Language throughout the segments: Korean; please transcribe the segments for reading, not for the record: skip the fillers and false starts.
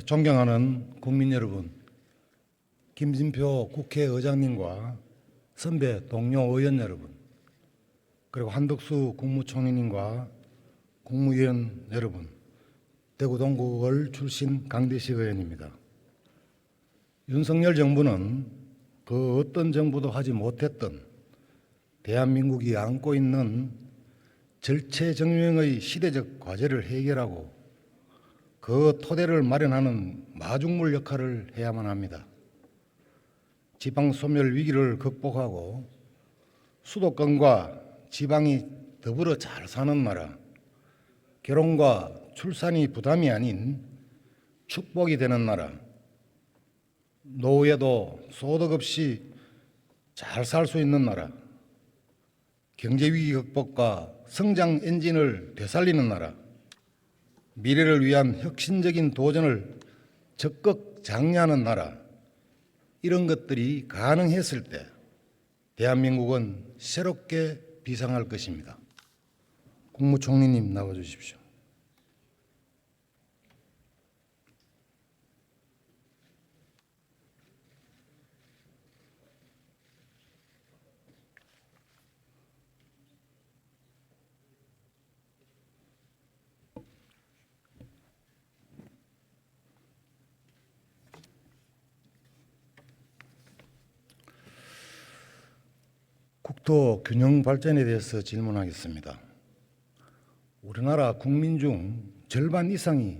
존경하는 국민 여러분, 김진표 국회의장님과 선배 동료 의원 여러분, 그리고 한덕수 국무총리님과 국무위원 여러분, 대구 동구을 출신 강대식 의원입니다. 윤석열 정부는 그 어떤 정부도 하지 못했던 대한민국이 안고 있는 절체절명의 시대적 과제를 해결하고 그 토대를 마련하는 마중물 역할을 해야만 합니다. 지방소멸 위기를 극복하고 수도권과 지방이 더불어 잘 사는 나라, 결혼과 출산이 부담이 아닌 축복이 되는 나라, 노후에도 소득 없이 잘 살 수 있는 나라, 경제위기 극복과 성장 엔진을 되살리는 나라, 미래를 위한 혁신적인 도전을 적극 장려하는 나라, 이런 것들이 가능했을 때 대한민국은 새롭게 비상할 것입니다. 국무총리님 나와주십시오. 국토 균형 발전에 대해서 질문하겠습니다. 우리나라 국민 중 절반 이상이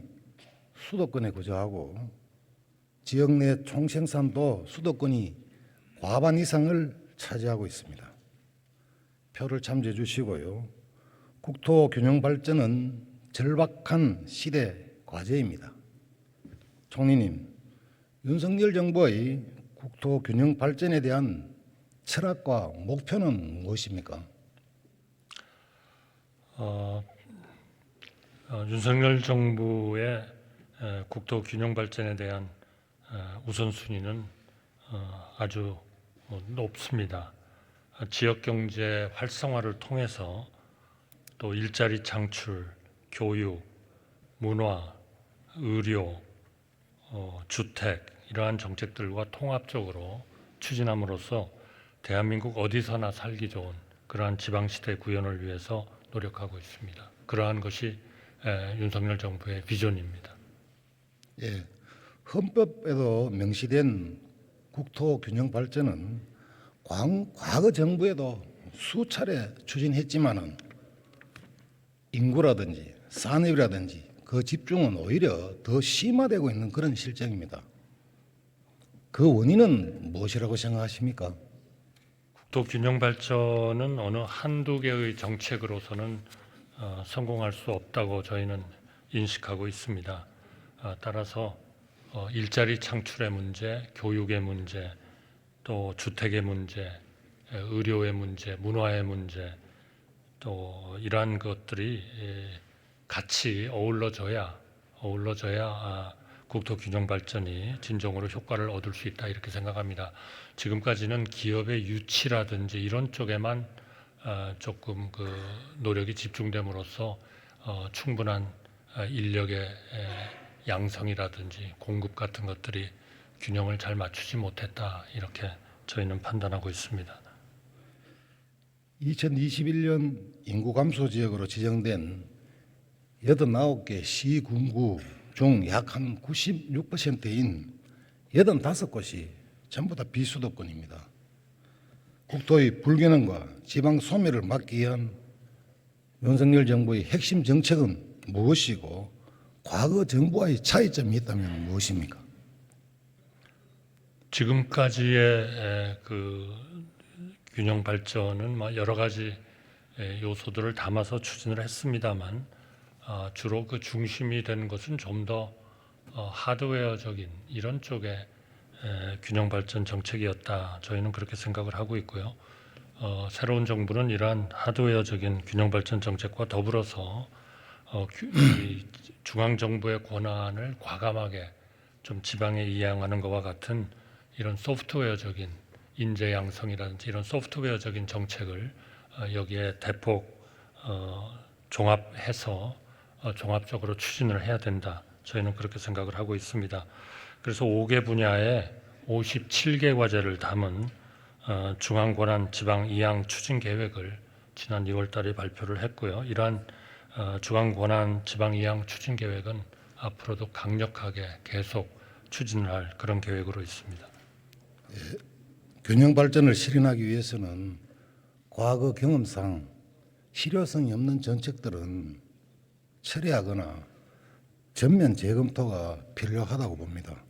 수도권에 거주하고 지역 내 총생산도 수도권이 과반 이상을 차지하고 있습니다. 표를 참조해 주시고요. 국토 균형 발전은 절박한 시대 과제입니다. 총리님, 윤석열 정부의 국토 균형 발전에 대한 철학과 목표는 무엇입니까? 윤석열 정부의 국토 균형 발전에 대한 우선순위는 아주 높습니다. 지역 경제 활성화를 통해서 또 일자리 창출, 교육, 문화, 의료, 주택 이러한 정책들과 통합적으로 추진함으로써 대한민국 어디서나 살기 좋은 그러한 지방시대 구현을 위해서 노력하고 있습니다. 그러한 것이 윤석열 정부의 비전입니다. 예, 헌법에도 명시된 국토 균형 발전은 과거 정부에도 수차례 추진했지만은 인구라든지 산업이라든지 그 집중은 오히려 더 심화되고 있는 그런 실정입니다. 그 원인은 무엇이라고 생각하십니까? 국토 균형 발전은 어느 한두 개의 정책으로서는 성공할 수 없다고 저희는 인식하고 있습니다. 따라서 일자리 창출의 문제, 교육의 문제, 또 주택의 문제, 의료의 문제, 문화의 문제, 또 이러한 것들이 같이 어우러져야 국토 균형 발전이 진정으로 효과를 얻을 수 있다 이렇게 생각합니다. 지금까지는 기업의 유치라든지 이런 쪽에만 조금 그 노력이 집중됨으로써 충분한 인력의 양성이라든지 공급 같은 것들이 균형을 잘 맞추지 못했다 이렇게 저희는 판단하고 있습니다. 2021년 인구 감소 지역으로 지정된 89개 시군구 중 약 한 96%인 85곳이 전부 다 비수도권입니다. 국토의 불균형과 지방 소멸을 막기 위한 윤석열 정부의 핵심 정책은 무엇이고 과거 정부와의 차이점이 있다면 무엇입니까? 지금까지의 그 균형 발전은 여러 가지 요소들을 담아서 추진을 했습니다만 주로 그 중심이 된 것은 좀 더 하드웨어적인 이런 쪽의 균형 발전 정책이었다. 저희는 그렇게 생각을 하고 있고요. 새로운 정부는 이러한 하드웨어적인 균형 발전 정책과 더불어서 중앙 정부의 권한을 과감하게 좀 지방에 이양하는 것과 같은 이런 소프트웨어적인 인재 양성이라든지 이런 소프트웨어적인 정책을 여기에 대폭 종합해서 종합적으로 추진을 해야 된다. 저희는 그렇게 생각을 하고 있습니다. 그래서 5개 분야에 57개 과제를 담은 중앙권한 지방 이양 추진 계획을 지난 2월 달에 발표를 했고요. 이러한 중앙권한 지방 이양 추진 계획은 앞으로도 강력하게 계속 추진을 할 그런 계획으로 있습니다. 균형 발전을 실현하기 위해서는 과거 경험상 실효성이 없는 정책들은 처리하거나 전면 재검토가 필요하다고 봅니다.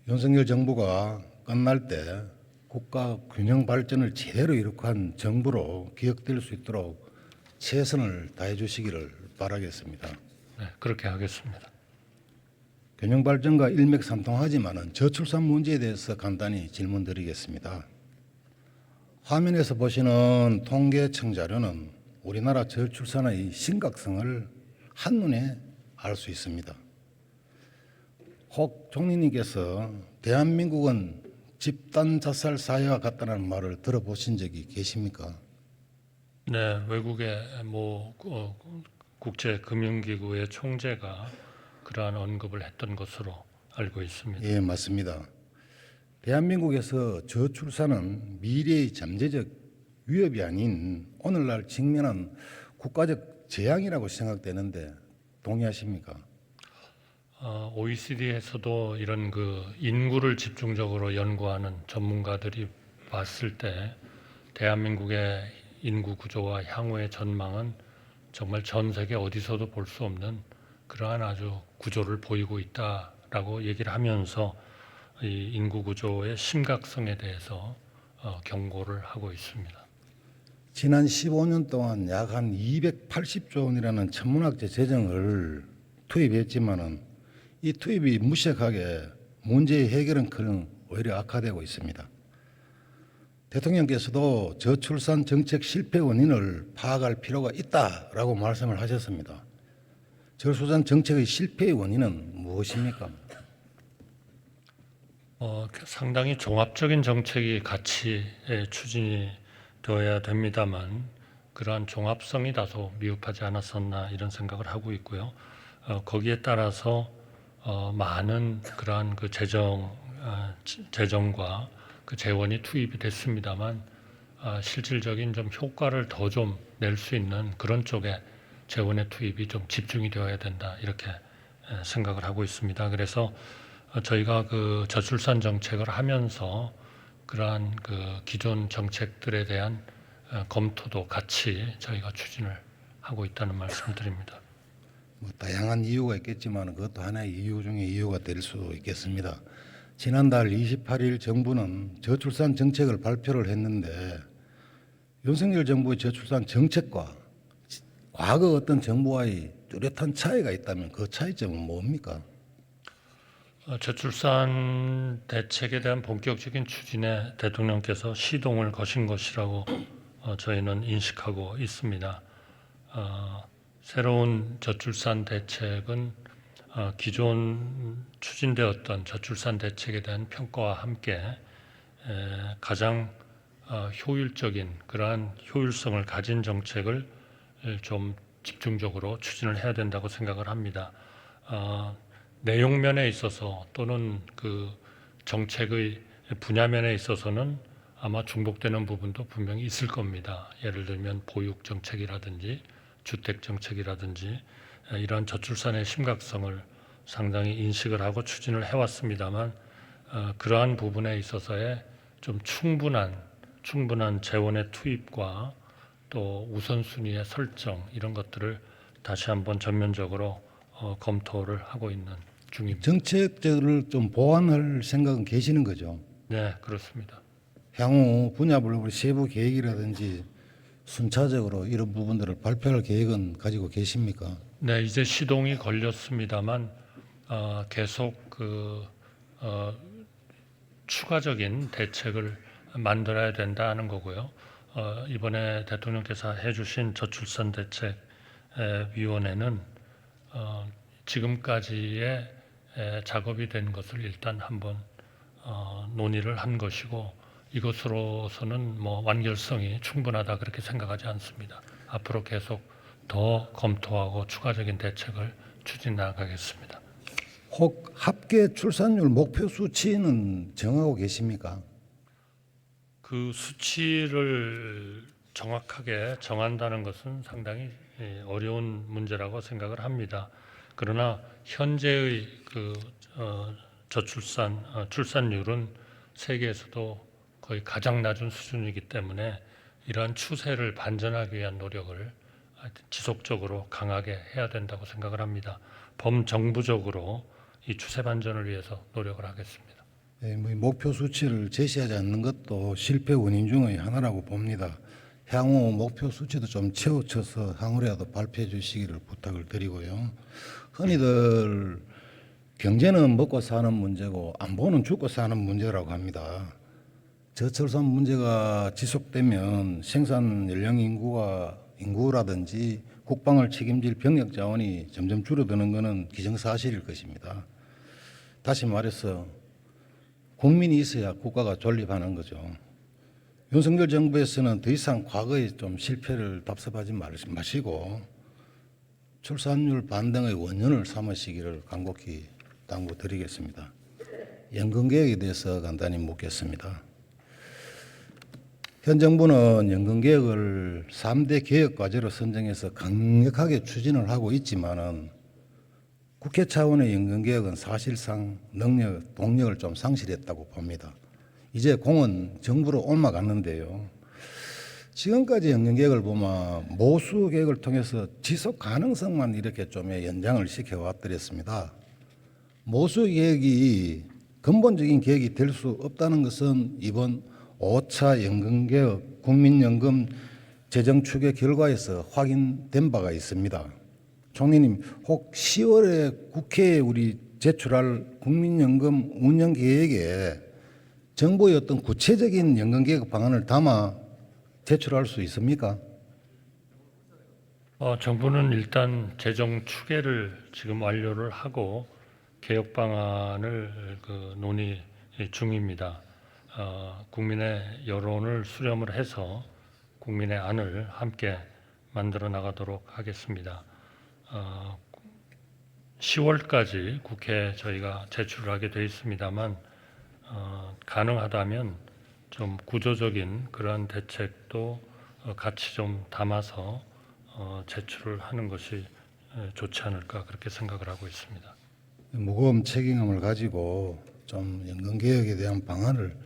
윤석열 정부가 끝날 때 국가 균형 발전을 제대로 이룩한 정부로 기억될 수 있도록 최선을 다해 주시기를 바라겠습니다. 네, 그렇게 하겠습니다. 균형 발전과 일맥상통하지만은 저출산 문제에 대해서 간단히 질문드리겠습니다. 화면에서 보시는 통계청 자료는 우리나라 저출산의 심각성을 한눈에 알 수 있습니다. 혹 총리님께서 대한민국은 집단 자살 사회와 같다는 말을 들어보신 적이 계십니까? 네, 외국의 국제금융기구의 총재가 그러한 언급을 했던 것으로 알고 있습니다. 예, 맞습니다. 대한민국에서 저출산은 미래의 잠재적 위협이 아닌 오늘날 직면한 국가적 재앙이라고 생각되는데 동의하십니까? OECD에서도 이런 그 인구를 집중적으로 연구하는 전문가들이 봤을 때 대한민국의 인구 구조와 향후의 전망은 정말 전 세계 어디서도 볼 수 없는 그러한 아주 구조를 보이고 있다라고 얘기를 하면서 이 인구 구조의 심각성에 대해서 경고를 하고 있습니다. 지난 15년 동안 약 한 280조 원이라는 천문학적 재정을 투입했지만은 이 투입이 무색하게 문제의 해결은 오히려 악화되고 있습니다. 대통령께서도 저출산 정책 실패 원인을 파악할 필요가 있다라고 말씀을 하셨습니다. 저출산 정책의 실패의 원인은 무엇입니까? 상당히 종합적인 정책이 같이 추진이 되어야 됩니다만 그러한 종합성이 다소 미흡하지 않았었나 이런 생각을 하고 있고요. 거기에 따라서 많은 그러한 그 재정과 그 재원이 투입이 됐습니다만 실질적인 좀 효과를 더 좀 낼 수 있는 그런 쪽에 재원의 투입이 좀 집중이 되어야 된다 이렇게 생각을 하고 있습니다. 그래서 저희가 그 저출산 정책을 하면서 그러한 그 기존 정책들에 대한 검토도 같이 저희가 추진을 하고 있다는 말씀을 드립니다. 다양한 이유가 있겠지만 그것도 하나의 이유 중에 이유가 될 수 있겠습니다. 지난달 28일 정부는 저출산 정책을 발표를 했는데 윤석열 정부의 저출산 정책과 과거 어떤 정부와의 뚜렷한 차이가 있다면 그 차이점은 뭡니까? 저출산 대책에 대한 본격적인 추진에 대통령께서 시동을 거신 것이라고 저희는 인식하고 있습니다. 새로운 저출산 대책은 기존 추진되었던 저출산 대책에 대한 평가와 함께 가장 효율적인 그러한 효율성을 가진 정책을 좀 집중적으로 추진을 해야 된다고 생각을 합니다. 내용면에 있어서 또는 그 정책의 분야면에 있어서는 아마 중복되는 부분도 분명히 있을 겁니다. 예를 들면 보육 정책이라든지 주택 정책이라든지 이러한 저출산의 심각성을 상당히 인식을 하고 추진을 해왔습니다만 그러한 부분에 있어서의 좀 충분한 재원의 투입과 또 우선순위의 설정 이런 것들을 다시 한번 전면적으로 검토를 하고 있는 중입니다. 정책들을 좀 보완할 생각은 계시는 거죠? 네, 그렇습니다. 향후 분야별로 세부 계획이라든지 순차적으로 이런 부분들을 발표할 계획은 가지고 계십니까? 네, 이제 시동이 걸렸습니다만 계속 추가적인 대책을 만들어야 된다는 거고요. 이번에 대통령께서 해주신 저출산 대책 위원회는 지금까지의 작업이 된 것을 일단 한번 논의를 한 것이고 이것으로서는 뭐 완결성이 충분하다 그렇게 생각하지 않습니다. 앞으로 계속 더 검토하고 추가적인 대책을 추진 나가겠습니다. 혹 합계 출산율 목표 수치는 정하고 계십니까? 그 수치를 정확하게 정한다는 것은 상당히 어려운 문제라고 생각을 합니다. 그러나 현재의 저출산 출산율은 세계에서도 거의 가장 낮은 수준이기 때문에 이러한 추세를 반전하기 위한 노력을 지속적으로 강하게 해야 된다고 생각을 합니다. 범정부적으로 이 추세 반전을 위해서 노력을 하겠습니다. 뭐 목표 수치를 제시하지 않는 것도 실패 원인 중의 하나라고 봅니다. 향후 목표 수치도 좀 채워쳐서 향후라도 발표해 주시기를 부탁을 드리고요. 흔히들 경제는 먹고 사는 문제고 안보는 죽고 사는 문제라고 합니다. 저출산 문제가 지속되면 생산 연령 인구라든지 국방을 책임질 병력 자원이 점점 줄어드는 것은 기정사실일 것입니다. 다시 말해서 국민이 있어야 국가가 존립하는 거죠. 윤석열 정부에서는 더 이상 과거에 좀 실패를 답습하지 마시고 출산율 반등의 원년을 삼으시기를 간곡히 당부드리겠습니다. 연금 개혁에 대해서 간단히 묻겠습니다. 현 정부는 연금 개혁을 3대 개혁 과제로 선정해서 강력하게 추진을 하고 있지만은 국회 차원의 연금 개혁은 사실상 동력을 좀 상실했다고 봅니다. 이제 공은 정부로 옮아갔는데요. 지금까지 연금 개혁을 보면 모수 개혁을 통해서 지속 가능성만 이렇게 좀 연장을 시켜왔더랬습니다. 모수 개혁이 근본적인 개혁이 될 수 없다는 것은 이번 5차 연금 개혁 국민연금 재정 추계 결과에서 확인된 바가 있습니다. 총리님, 혹 10월에 국회에 우리 제출할 국민연금 운영 계획에 정부의 어떤 구체적인 연금 개혁 방안을 담아 제출할 수 있습니까? 정부는 일단 재정 추계를 지금 완료를 하고 개혁 방안을 논의 중입니다. 국민의 여론을 수렴을 해서 국민의 안을 함께 만들어 나가도록 하겠습니다. 10월까지 국회에 저희가 제출을 하게 되어 있습니다만 가능하다면 좀 구조적인 그러한 대책도 같이 좀 담아서 제출을 하는 것이 좋지 않을까 그렇게 생각을 하고 있습니다. 무거운 책임감을 가지고 좀 연금 개혁에 대한 방안을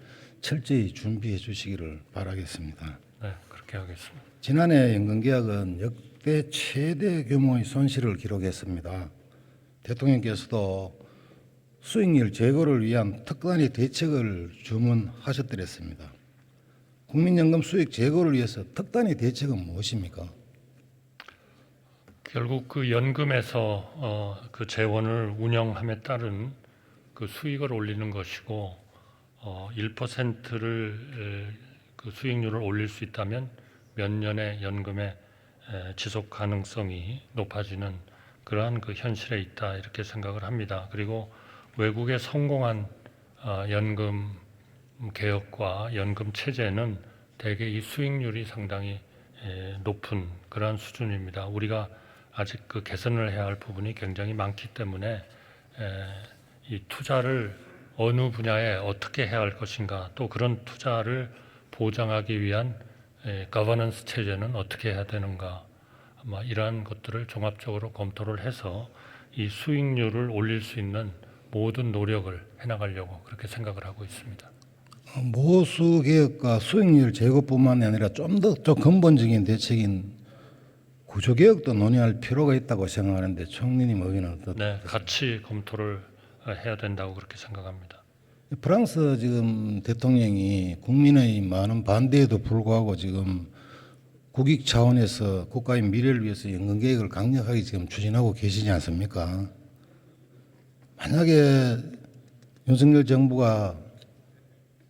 철저히 준비해 주시기를 바라겠습니다. 네, 그렇게 하겠습니다. 지난해 연금 개혁은 역대 최대 규모의 손실을 기록했습니다. 대통령께서도 수익률 제고를 위한 특단의 대책을 주문하셨더랬습니다. 국민연금 수익 제고를 위해서 특단의 대책은 무엇입니까? 결국 그 연금에서 그 재원을 운영함에 따른 그 수익을 올리는 것이고 1%를 그 수익률을 올릴 수 있다면 몇 년의 연금의 지속 가능성이 높아지는 그러한 그 현실에 있다 이렇게 생각을 합니다. 그리고 외국의 성공한 연금 개혁과 연금 체제는 대개 이 수익률이 상당히 높은 그러한 수준입니다. 우리가 아직 그 개선을 해야 할 부분이 굉장히 많기 때문에 이 투자를 어느 분야에 어떻게 해야 할 것인가 또 그런 투자를 보장하기 위한 거버넌스 체제는 어떻게 해야 되는가 아마 이러한 것들을 종합적으로 검토를 해서 이 수익률을 올릴 수 있는 모든 노력을 해나가려고 그렇게 생각을 하고 있습니다. 모수 개혁과 수익률 제고뿐만 아니라 좀 더 근본적인 대책인 구조 개혁도 논의할 필요가 있다고 생각하는데 총리님 의견은 어떻습니까? 네, 같이 검토를 해야 된다고 그렇게 생각합니다. 프랑스 지금 대통령이 국민의 많은 반대에도 불구하고 지금 국익 차원에서 국가의 미래를 위해서 연금 개혁을 강력하게 지금 추진하고 계시지 않습니까? 만약에 윤석열 정부가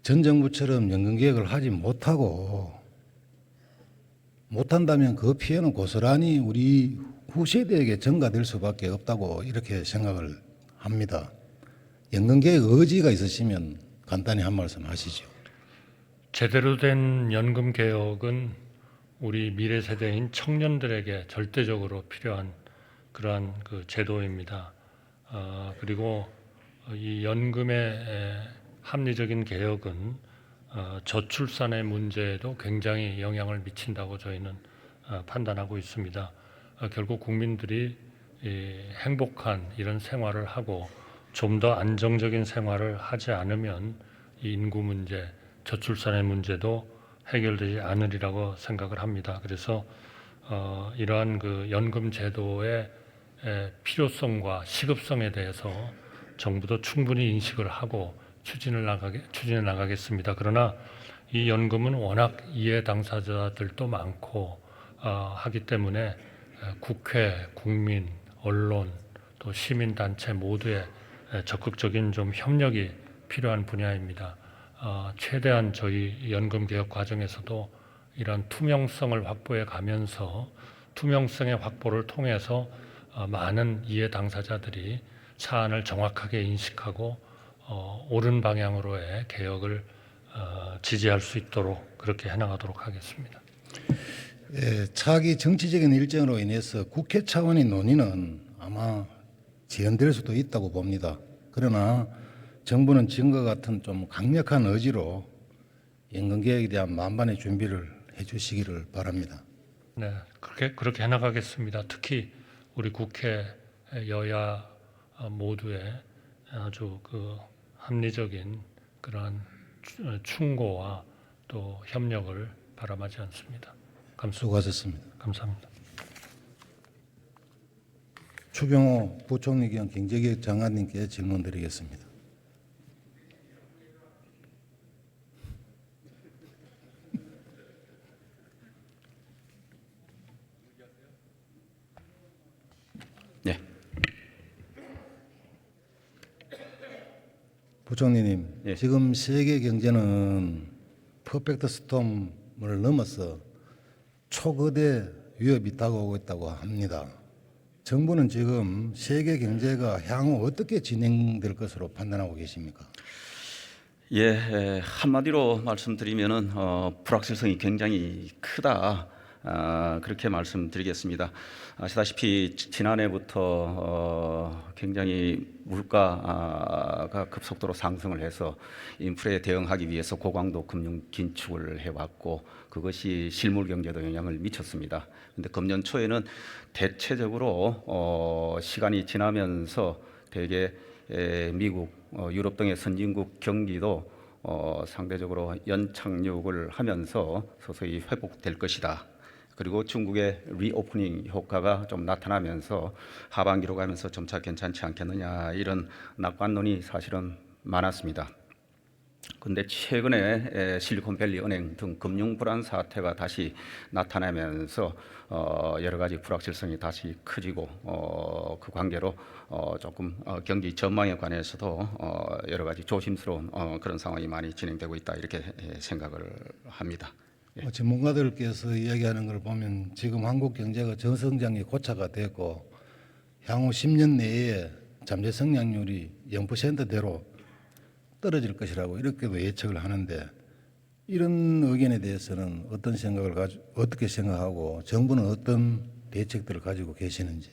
전 정부처럼 연금 개혁을 하지 못한다면 그 피해는 고스란히 우리 후세대에게 전가될 수밖에 없다고 이렇게 생각을 합니다. 연금 개혁 의지가 있으시면 간단히 한 말씀 하시죠. 제대로 된 연금 개혁은 우리 미래 세대인 청년들에게 절대적으로 필요한 그러한 그 제도입니다. 그리고 이 연금의 합리적인 개혁은 저출산의 문제에도 굉장히 영향을 미친다고 저희는 판단하고 있습니다. 결국 국민들이 행복한 이런 생활을 하고 좀 더 안정적인 생활을 하지 않으면 이 인구 문제, 저출산의 문제도 해결되지 않으리라고 생각을 합니다. 그래서 이러한 그 연금 제도의 필요성과 시급성에 대해서 정부도 충분히 인식을 하고 추진해 나가겠습니다. 그러나 이 연금은 워낙 이해 당사자들도 많고 하기 때문에 국회, 국민, 언론, 또 시민단체 모두의 적극적인 좀 협력이 필요한 분야입니다. 최대한 저희 연금 개혁 과정에서도 이런 투명성을 확보해 가면서 투명성의 확보를 통해서 많은 이해 당사자들이 사안을 정확하게 인식하고 옳은 방향으로의 개혁을 지지할 수 있도록 그렇게 해나가도록 하겠습니다. 예, 차기 정치적인 일정으로 인해서 국회 차원의 논의는 아마 지연될 수도 있다고 봅니다. 그러나 정부는 지금과 같은 좀 강력한 의지로 연금 개혁에 대한 만반의 준비를 해주시기를 바랍니다. 네, 그렇게 해나가겠습니다. 특히 우리 국회 여야 모두의 아주 그 합리적인 그러한 충고와 또 협력을 바람하지 않습니다. 수고하셨습니다. 감사합니다. 추경호 부총리 겸 경제개혁 장관님께 질문드리겠습니다. 네. 부총리님, 예. 지금 세계 경제는 퍼펙트 스톰을 넘어서 초거대 위협이 다가오고 있다고 합니다. 정부는 지금 세계 경제가 향후 어떻게 진행될 것으로 판단하고 계십니까? 예, 한마디로 말씀드리면은 불확실성이 굉장히 크다. 그렇게 말씀드리겠습니다. 아시다시피 지난해부터 굉장히 물가가 급속도로 상승을 해서 인플레에 대응하기 위해서 고강도 금융 긴축을 해왔고 그것이 실물 경제도 영향을 미쳤습니다. 그런데 금년 초에는 대체적으로 시간이 지나면서 대개 미국, 유럽 등의 선진국 경기도 상대적으로 연착륙을 하면서 서서히 회복될 것이다. 그리고 중국의 리오프닝 효과가 좀 나타나면서 하반기로 가면서 점차 괜찮지 않겠느냐 이런 낙관론이 사실은 많았습니다. 그런데 최근에 실리콘밸리 은행 등 금융 불안 사태가 다시 나타나면서 여러 가지 불확실성이 다시 커지고 그 관계로 조금 경기 전망에 관해서도 여러 가지 조심스러운 그런 상황이 많이 진행되고 있다 이렇게 생각을 합니다. 전문가들께서 이야기하는 걸 보면 지금 한국 경제가 저성장이 고착화 됐고 향후 10년 내에 잠재 성장률이 0%대로 떨어질 것이라고 이렇게도 예측을 하는데 이런 의견에 대해서는 어떻게 생각하고 정부는 어떤 대책들을 가지고 계시는지?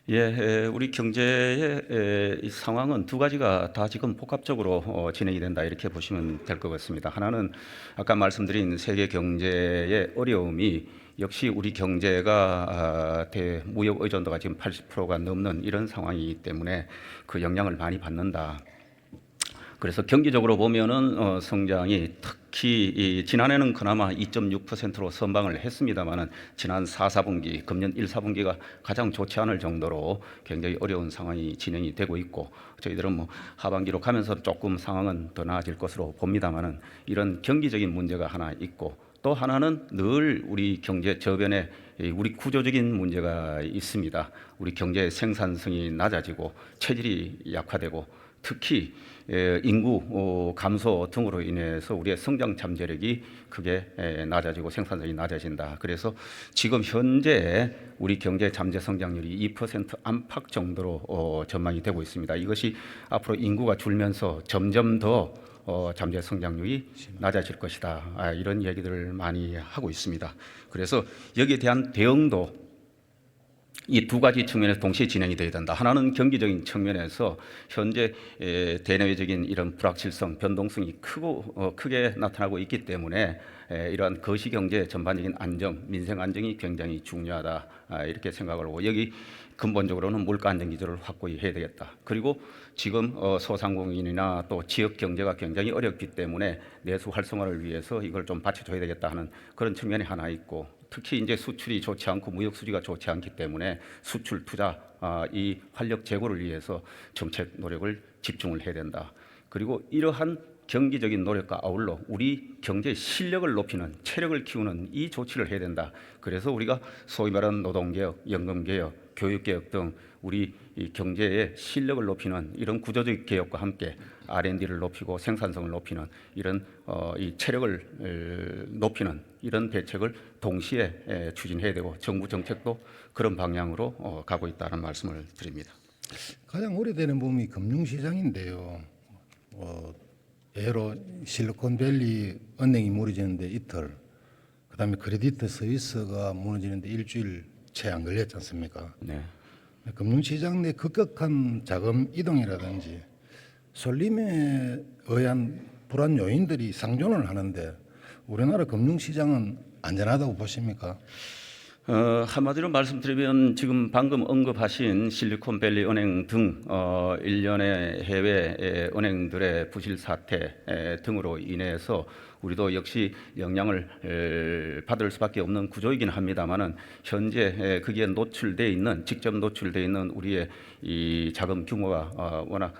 예, 우리 경제의 이 상황은 두 가지가 다 지금 복합적으로 진행이 된다 이렇게 보시면 될 것 같습니다. 하나는 아까 말씀드린 세계 경제의 어려움이 역시 우리 경제가 무역 의존도가 지금 80%가 넘는 이런 상황이기 때문에 그 영향을 많이 받는다. 그래서 경기적으로 보면은 성장이 특히 지난해는 그나마 2.6%로 선방을 했습니다만은 지난 4, 4분기, 금년 1, 4분기가 가장 좋지 않을 정도로 굉장히 어려운 상황이 진행이 되고 있고 저희들은 뭐 하반기로 가면서 조금 상황은 더 나아질 것으로 봅니다만은 이런 경기적인 문제가 하나 있고 또 하나는 늘 우리 경제 저변에 우리 구조적인 문제가 있습니다. 우리 경제의 생산성이 낮아지고 체질이 약화되고 특히 인구 감소 등으로 인해서 우리의 성장 잠재력이 크게 낮아지고 생산성이 낮아진다. 그래서 지금 현재 우리 경제 잠재 성장률이 2% 안팎 정도로 전망이 되고 있습니다. 이것이 앞으로 인구가 줄면서 점점 더 잠재 성장률이 낮아질 것이다. 이런 얘기들을 많이 하고 있습니다. 그래서 여기에 대한 대응도 이 두 가지 측면에서 동시에 진행이 돼야 된다. 하나는 경기적인 측면에서 현재 대내외적인 이런 불확실성, 변동성이 크게 나타나고 있기 때문에 이러한 거시경제 전반적인 안정, 민생 안정이 굉장히 중요하다. 이렇게 생각을 하고 여기 근본적으로는 물가 안정 기조를 확고히 해야 되겠다. 그리고 지금 소상공인이나 또 지역 경제가 굉장히 어렵기 때문에 내수 활성화를 위해서 이걸 좀 받쳐줘야 되겠다 하는 그런 측면이 하나 있고, 특히 이제 수출이 좋지 않고 무역 수지가 좋지 않기 때문에 수출 투자 이 활력 제고를 위해서 정책 노력을 집중을 해야 된다. 그리고 이러한 경기적인 노력과 아울러 우리 경제 실력을 높이는, 체력을 키우는 이 조치를 해야 된다. 그래서 우리가 소위 말하는 노동개혁, 연금개혁, 교육개혁 등 우리 이 경제의 실력을 높이는 이런 구조적 개혁과 함께 R&D를 높이고 생산성을 높이는 이런 이 체력을 높이는 이런 대책을 동시에 추진해야 되고, 정부 정책도 그런 방향으로 가고 있다는 말씀을 드립니다. 가장 오래되는 부분이 금융시장인데요. 예로 실리콘밸리 은행이 무너지는데 이틀, 그다음에 크레디트 스위스가 무너지는데 일주일 채 안 걸렸지 않습니까? 네. 금융시장 내 급격한 자금 이동이라든지 쏠림에 의한 불안 요인들이 상존을 하는데 우리나라 금융시장은 안전하다고 보십니까? 한마디로 말씀드리면 지금 방금 언급하신 실리콘밸리 은행 등 일련의 해외 은행들의 부실 사태 등으로 인해서 우리도 역시 영향을 받을 수밖에 없는 구조이긴 합니다만은 현재 거기에 노출돼 있는, 직접 노출돼 있는 우리의 이 자금 규모가 워낙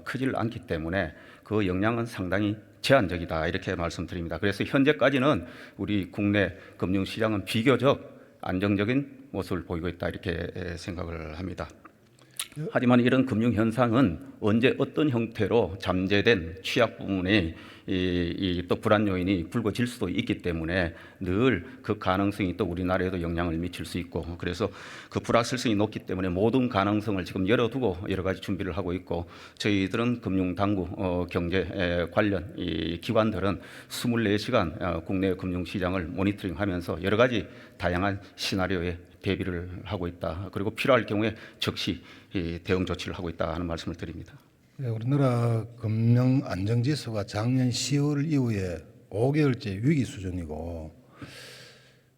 크질 않기 때문에 그 영향은 상당히 제한적이다, 이렇게 말씀드립니다. 그래서 현재까지는 우리 국내 금융시장은 비교적 안정적인 모습을 보이고 있다, 이렇게 생각을 합니다. 하지만 이런 금융 현상은 언제 어떤 형태로 잠재된 취약 부분이 또 불안 요인이 불거질 수도 있기 때문에 늘 그 가능성이 또 우리나라에도 영향을 미칠 수 있고, 그래서 그 불확실성이 높기 때문에 모든 가능성을 지금 열어두고 여러 가지 준비를 하고 있고, 저희들은 금융당국 경제 관련 이 기관들은 24시간 국내 금융시장을 모니터링하면서 여러 가지 다양한 시나리오에 대비를 하고 있다. 그리고 필요할 경우에 즉시 대응 조치를 하고 있다 하는 말씀을 드립니다. 우리나라 금융 안정지수가 작년 10월 이후에 5개월째 위기 수준이고,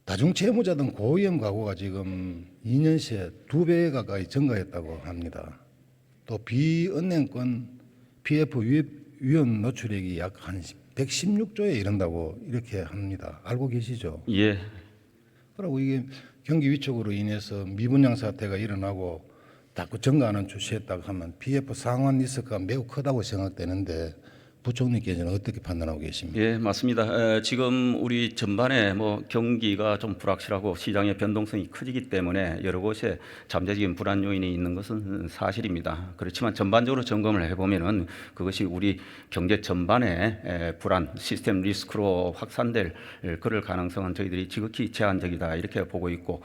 다중채무자 등 고위험 가구가 지금 2년 새에 2배 가까이 증가했다고 합니다. 또 비은행권 PF 위험 노출액이 약 한 116조에 이른다고 이렇게 합니다. 알고 계시죠? 예. 그리고 이게 경기 위축으로 인해서 미분양 사태가 일어나고 자꾸 증가하는 추세였다고 하면 PF 상환 리스크가 매우 크다고 생각되는데 부총리께서는 어떻게 판단하고 계십니까? 예, 맞습니다. 지금 우리 전반에 경기가 좀 불확실하고 시장의 변동성이 커지기 때문에 여러 곳에 잠재적인 불안 요인이 있는 것은 사실입니다. 그렇지만 전반적으로 점검을 해보면은 그것이 우리 경제 전반의 불안, 시스템 리스크로 확산될 그럴 가능성은 저희들이 지극히 제한적이다, 이렇게 보고 있고,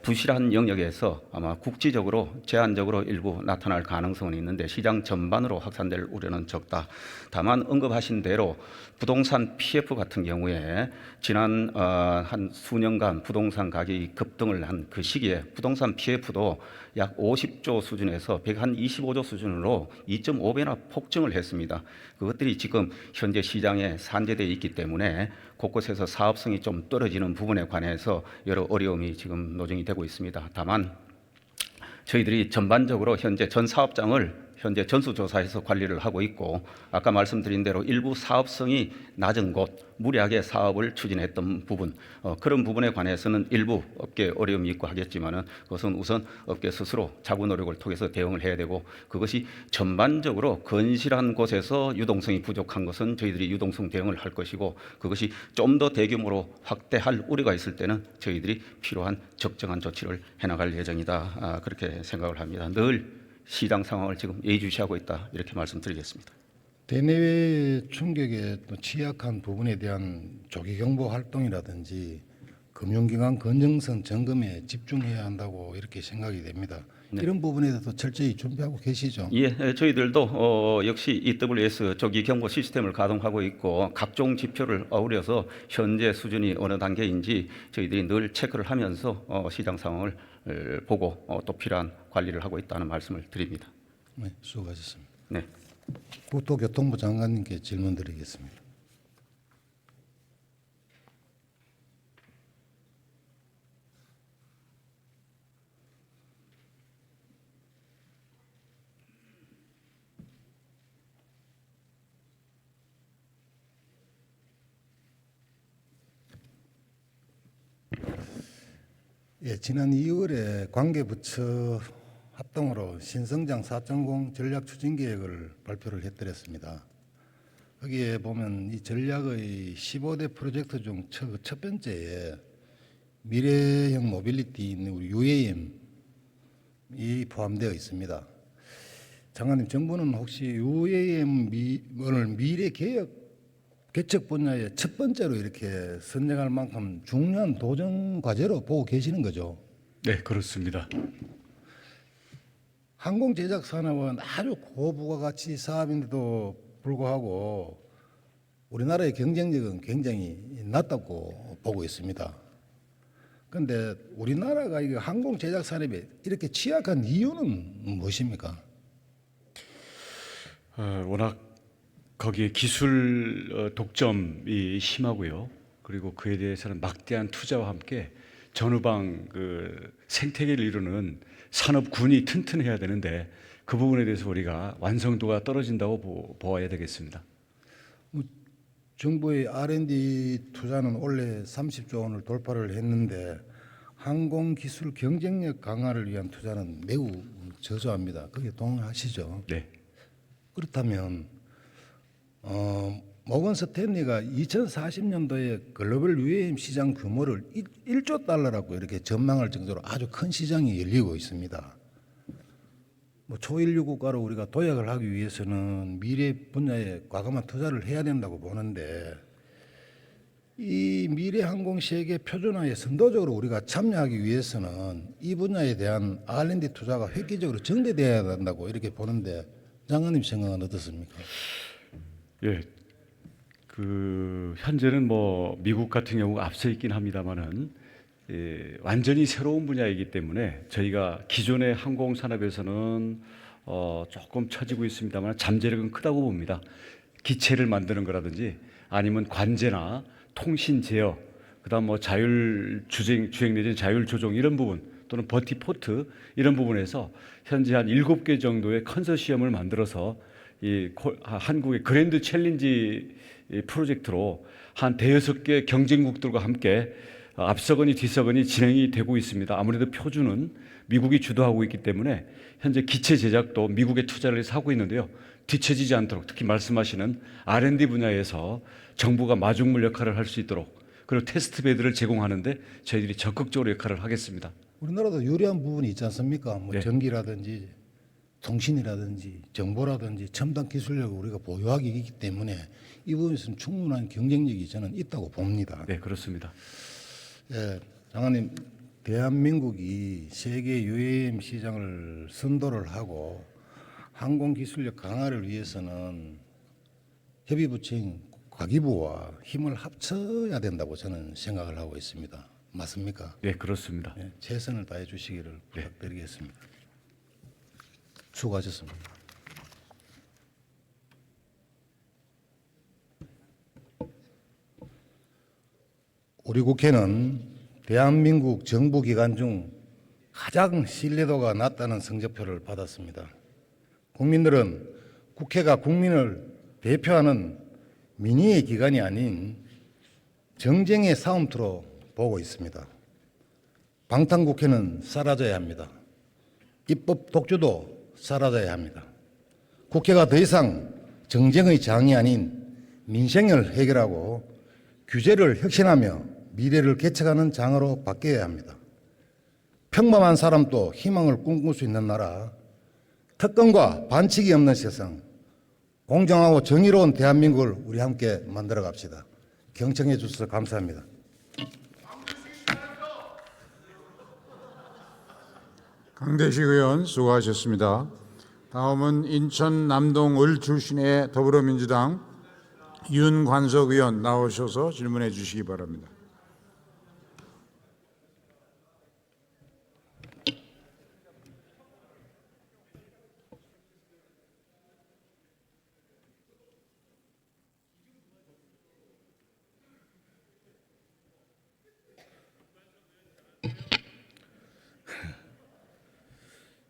부실한 영역에서 아마 국지적으로 제한적으로 일부 나타날 가능성은 있는데 시장 전반으로 확산될 우려는 적다. 다만 언급하신 대로 부동산 PF 같은 경우에 지난 한 수년간 부동산 가격이 급등을 한 그 시기에 부동산 PF도 약 50조 수준에서 125조 수준으로 2.5배나 폭증을 했습니다. 그것들이 지금 현재 시장에 산재되어 있기 때문에 곳곳에서 사업성이 좀 떨어지는 부분에 관해서 여러 어려움이 지금 노정이 되고 있습니다. 다만 저희들이 전반적으로 현재 전 사업장을 현재 전수조사해서 관리를 하고 있고, 아까 말씀드린 대로 일부 사업성이 낮은 곳, 무리하게 사업을 추진했던 부분, 그런 부분에 관해서는 일부 업계 어려움이 있고 하겠지만은 그것은 우선 업계 스스로 자구 노력을 통해서 대응을 해야 되고, 그것이 전반적으로 건실한 곳에서 유동성이 부족한 것은 저희들이 유동성 대응을 할 것이고, 그것이 좀 더 대규모로 확대할 우려가 있을 때는 저희들이 필요한 적정한 조치를 해나갈 예정이다, 그렇게 생각을 합니다. 늘 시장 상황을 지금 예의주시하고 있다, 이렇게 말씀드리겠습니다. 대내외 충격에 또 취약한 부분에 대한 조기 경보 활동이라든지 금융기관 건전성 점검에 집중해야 한다고 이렇게 생각이 됩니다. 네. 이런 부분에 대해서 철저히 준비하고 계시죠? 예, 저희들도 역시 EWS 조기 경보 시스템을 가동하고 있고, 각종 지표를 어우려서 현재 수준이 어느 단계인지 저희들이 늘 체크를 하면서 시장 상황을 보고 또 필요한 관리를 하고 있다는 말씀을 드립니다. 네, 수고하셨습니다. 네. 국토교통부 장관님께 질문드리겠습니다. 예, 지난 2월에 관계부처 합동으로 신성장 4.0 전략 추진 계획을 발표를 해드렸습니다. 거기에 보면 이 전략의 15대 프로젝트 중 첫 번째에 미래형 모빌리티 있는 우리 UAM이 포함되어 있습니다. 장관님, 정부는 혹시 UAM을 미래 개척 분야의 첫 번째로 이렇게 선정할 만큼 중요한 도전 과제로 보고 계시는 거죠? 네, 그렇습니다. 항공 제작 산업은 아주 고부가가치 사업인데도 불구하고 우리나라의 경쟁력은 굉장히 낮다고 보고 있습니다. 그런데 우리나라가 이 항공 제작 산업에 이렇게 취약한 이유는 무엇입니까? 워낙 거기에 기술 독점이 심하고요. 그리고 그에 대해서는 막대한 투자와 함께 전후방 생태계를 이루는 산업군이 튼튼해야 되는데 그 부분에 대해서 우리가 완성도가 떨어진다고 보아야 되겠습니다. 정부의 R&D 투자는 올해 30조 원을 돌파를 했는데 항공 기술 경쟁력 강화를 위한 투자는 매우 저조합니다. 거기에 동의하시죠? 네. 그렇다면 모건 스탠리가 2040년도에 글로벌 UAM 시장 규모를 1조 달러라고 이렇게 전망할 정도로 아주 큰 시장이 열리고 있습니다. 초인류 국가로 우리가 도약을 하기 위해서는 미래 분야에 과감한 투자를 해야 된다고 보는데 이 미래 항공 세계 표준화에 선도적으로 우리가 참여하기 위해서는 이 분야에 대한 R&D 투자가 획기적으로 증대돼야 된다고 이렇게 보는데 장관님 생각은 어떻습니까? 예. 현재는 미국 같은 경우가 앞서 있긴 합니다만은 완전히 새로운 분야이기 때문에 저희가 기존의 항공 산업에서는 조금 처지고 있습니다만 잠재력은 크다고 봅니다. 기체를 만드는 거라든지 아니면 관제나 통신 제어, 그다음 자율 주행 내지는 자율 조종 이런 부분 또는 버티포트 이런 부분에서 현재 한 7개 정도의 컨소시엄을 만들어서 한국의 그랜드 챌린지 프로젝트로 한 5-6개 경쟁국들과 함께 앞서거니 뒤서거니 진행이 되고 있습니다. 아무래도 표준은 미국이 주도하고 있기 때문에 현재 기체 제작도 미국의 투자를 해서 하고 있는데요. 뒤처지지 않도록 특히 말씀하시는 R&D 분야에서 정부가 마중물 역할을 할 수 있도록 그리고 테스트 베드를 제공하는데 저희들이 적극적으로 역할을 하겠습니다. 우리나라도 유리한 부분이 있지 않습니까? 네. 전기라든지 통신이라든지 정보라든지 첨단 기술력을 우리가 보유하기 있기 때문에 이 부분에서는 충분한 경쟁력이 저는 있다고 봅니다. 네, 그렇습니다. 예, 장관님, 대한민국이 세계 UAM 시장을 선도를 하고 항공 기술력 강화를 위해서는 협의부처인 과기부와 힘을 합쳐야 된다고 저는 생각을 하고 있습니다. 맞습니까? 네, 그렇습니다. 예, 최선을 다해 주시기를 부탁드리겠습니다. 수고하셨습니다. 우리 국회는 대한민국 정부 기관 중 가장 신뢰도가 낮다는 성적표를 받았습니다. 국민들은 국회가 국민을 대표하는 민의의 기관이 아닌 정쟁의 싸움터로 보고 있습니다. 방탄국회는 사라져야 합니다. 입법 독주도 사라져야 합니다. 국회가 더 이상 정쟁의 장이 아닌 민생을 해결하고 규제를 혁신하며 미래를 개척하는 장으로 바뀌어야 합니다. 평범한 사람도 희망을 꿈꿀 수 있는 나라, 특권과 반칙이 없는 세상, 공정하고 정의로운 대한민국을 우리 함께 만들어 갑시다. 경청해 주셔서 감사합니다. 강대식 의원 수고하셨습니다. 다음은 인천 남동을 출신의 더불어민주당 윤관석 의원 나오셔서 질문해 주시기 바랍니다.